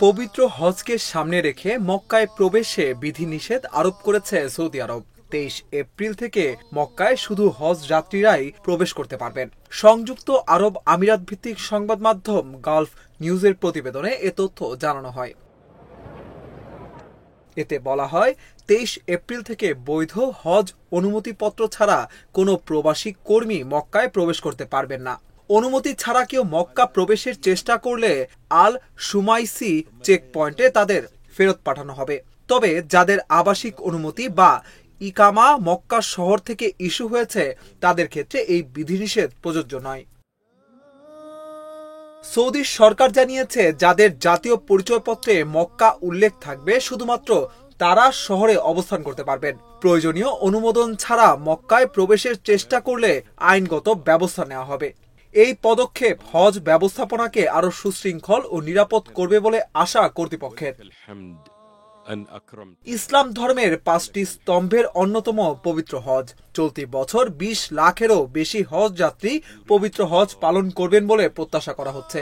পবিত্র হজকে সামনে রেখে মক্কায় প্রবেশে বিধিনিষেধ আরোপ করেছে সৌদি আরব। 23 এপ্রিল থেকে মক্কায় শুধু হজ যাত্রীরাই প্রবেশ করতে পারবেন। সংযুক্ত আরব আমিরাত ভিত্তিক সংবাদ মাধ্যম গালফ নিউজের প্রতিবেদনে এ তথ্য জানানো হয়। এতে বলা হয়, 23 এপ্রিল থেকে বৈধ হজ অনুমতিপত্র ছাড়া কোনো প্রবাসী কর্মী মক্কায় প্রবেশ করতে পারবেন না। অনুমতি ছাড়া কেউ মক্কা প্রবেশের চেষ্টা করলে আল সুমাইসি চেক পয়েন্টে তাদের ফেরত পাঠানো হবে। তবে যাদের আবাসিক অনুমতি বা ইকামা মক্কা শহর থেকে ইস্যু হয়েছে তাদের ক্ষেত্রে এই বিধিনিষেধ প্রযোজ্য নয়। সৌদি সরকার জানিয়েছে, যাদের জাতীয় পরিচয়পত্রে মক্কা উল্লেখ থাকবে শুধুমাত্র তারা শহরে অবস্থান করতে পারবেন। প্রয়োজনীয় অনুমোদন ছাড়া মক্কায় প্রবেশের চেষ্টা করলে আইনগত ব্যবস্থা নেওয়া হবে। এই পদক্ষেপ হজ ব্যবস্থাপনাকে আরো সুশৃঙ্খল ও নিরাপদ করবে বলে আশা কর্তৃপক্ষের। ইসলাম ধর্মের 5টি স্তম্ভের অন্যতম পবিত্র হজ। চলতি বছর 20 লাখেরও বেশি হজ যাত্রী পবিত্র হজ পালন করবেন বলে প্রত্যাশা করা হচ্ছে।